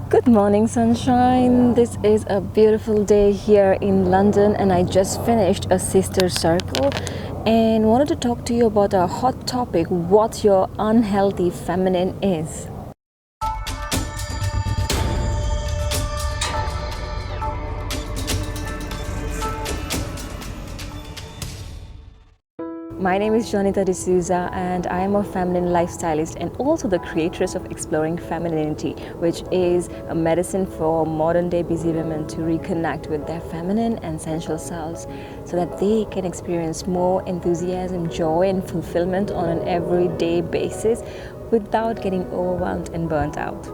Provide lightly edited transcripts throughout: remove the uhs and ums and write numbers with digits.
Good morning, sunshine. This is a beautiful day here in London, and I just finished a sister circle and wanted to talk to you about a hot topic: what your unhealthy feminine is. My name is Janita D'Souza, and I am a feminine lifestylist and also the creatress of Exploring Femininity, which is a medicine for modern day busy women to reconnect with their feminine and sensual selves so that they can experience more enthusiasm, joy, and fulfillment on an everyday basis without getting overwhelmed and burnt out.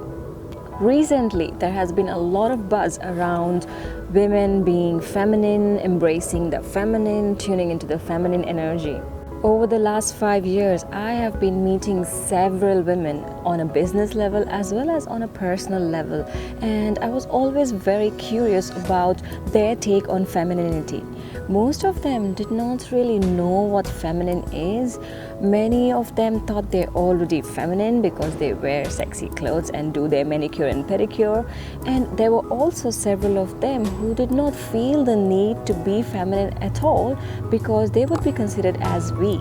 Recently, there has been a lot of buzz around women being feminine, embracing the feminine, tuning into the feminine energy. Over the last 5 years, I have been meeting several women on a business level as well as on a personal level, and I was always very curious about their take on femininity. Most of them did not really know what feminine is. Many of them thought they're already feminine because they wear sexy clothes and do their manicure and pedicure. And there were also several of them who did not feel the need to be feminine at all because they would be considered as weak.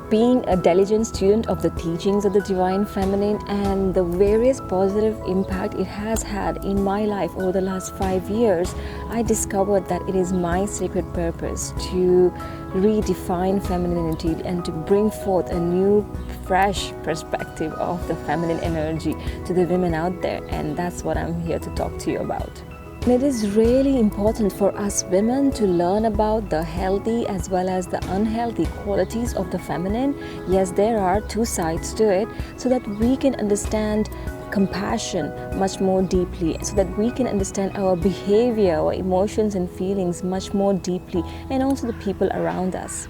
Being a diligent student of the teachings of the Divine Feminine and the various positive impact it has had in my life over the last 5 years, I discovered that it is my sacred purpose to redefine femininity and to bring forth a new, fresh perspective of the feminine energy to the women out there, and that's what I'm here to talk to you about. And it is really important for us women to learn about the healthy as well as the unhealthy qualities of the feminine. Yes, there are two sides to it, so that we can understand compassion much more deeply, so that we can understand our behavior, our emotions and feelings much more deeply, and also the people around us.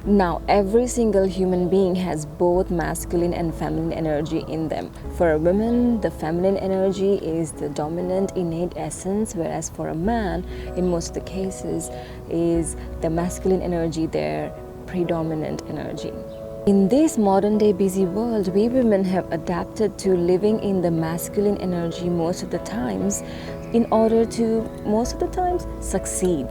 Now, every single human being has both masculine and feminine energy in them. For a woman, the feminine energy is the dominant innate essence, whereas for a man, in most of the cases, is the masculine energy their predominant energy. In this modern day busy world, we women have adapted to living in the masculine energy most of the times in order to, most of the times, succeed.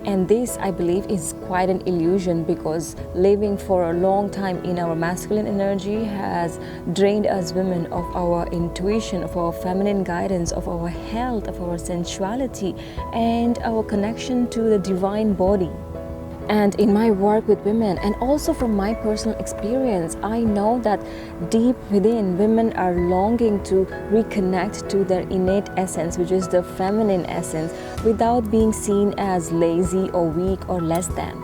And this, I believe, is quite an illusion because living for a long time in our masculine energy has drained us women of our intuition, of our feminine guidance, of our health, of our sensuality, and our connection to the divine body. And in my work with women, and also from my personal experience, I know that deep within, women are longing to reconnect to their innate essence, which is the feminine essence, without being seen as lazy or weak or less than.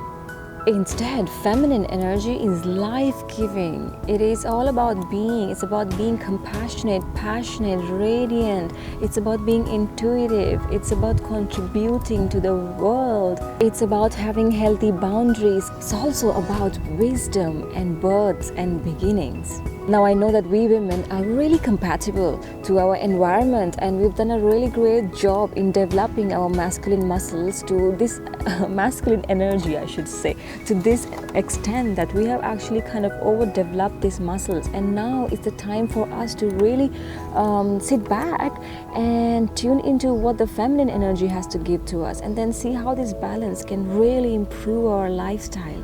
Instead, feminine energy is life-giving. It is all about being. It's about being compassionate, passionate, radiant. It's about being intuitive. It's about contributing to the world. It's about having healthy boundaries. It's also about wisdom and births and beginnings. Now, I know that we women are really compatible to our environment, and we've done a really great job in developing our masculine muscles to this masculine energy, I should say, to this extent that we have actually kind of overdeveloped these muscles. And now is the time for us to really sit back and tune into what the feminine energy has to give to us, and then see how this balance can really improve our lifestyle.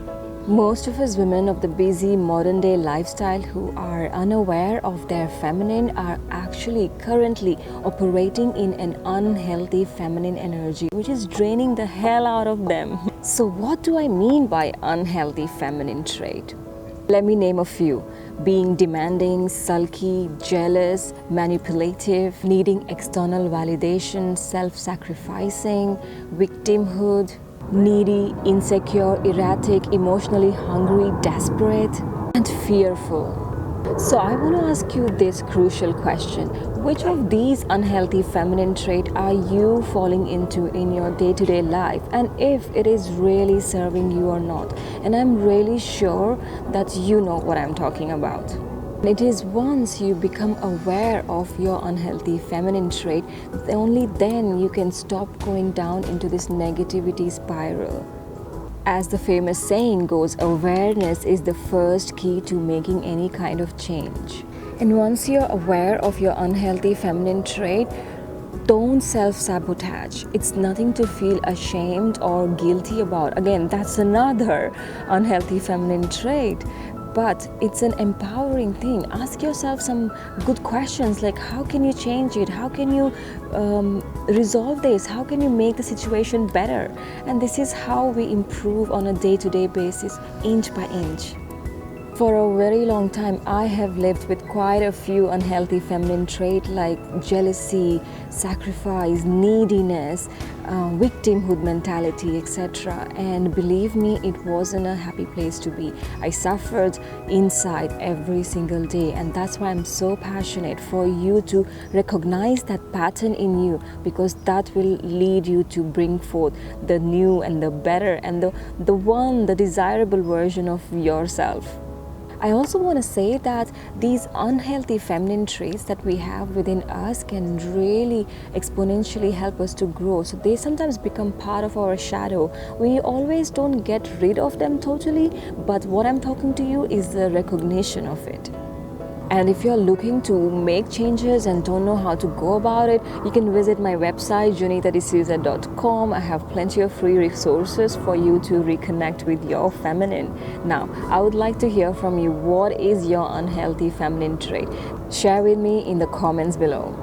Most of us women of the busy modern day lifestyle who are unaware of their feminine are actually currently operating in an unhealthy feminine energy, which is draining the hell out of them. So what do I mean by unhealthy feminine trait? Let me name a few: being demanding, sulky, jealous, manipulative, needing external validation, self-sacrificing, victimhood, needy, insecure, erratic, emotionally hungry, desperate, and fearful. So I want to ask you this crucial question: which of these unhealthy feminine traits are you falling into in your day-to-day life, and if it is really serving you or not? And I'm really sure that you know what I'm talking about. It is once you become aware of your unhealthy feminine trait, only then you can stop going down into this negativity spiral. As the famous saying goes, awareness is the first key to making any kind of change. And once you're aware of your unhealthy feminine trait, don't self-sabotage. It's nothing to feel ashamed or guilty about. Again, that's another unhealthy feminine trait, but it's an empowering thing. Ask yourself some good questions like, how can you change it? How can you resolve this? How can you make the situation better? And this is how we improve on a day-to-day basis, inch by inch. For a very long time, I have lived with quite a few unhealthy feminine traits like jealousy, sacrifice, neediness, victimhood mentality, etc. And believe me, it wasn't a happy place to be. I suffered inside every single day, and that's why I'm so passionate for you to recognize that pattern in you, because that will lead you to bring forth the new and the better and the desirable version of yourself. I also want to say that these unhealthy feminine traits that we have within us can really exponentially help us to grow. So they sometimes become part of our shadow. We always don't get rid of them totally, but what I'm talking to you is the recognition of it. And if you're looking to make changes and don't know how to go about it, you can visit my website junitadisuza.com. I have plenty of free resources for you to reconnect with your feminine. Now, I would like to hear from you. What is your unhealthy feminine trait? Share with me in the comments below.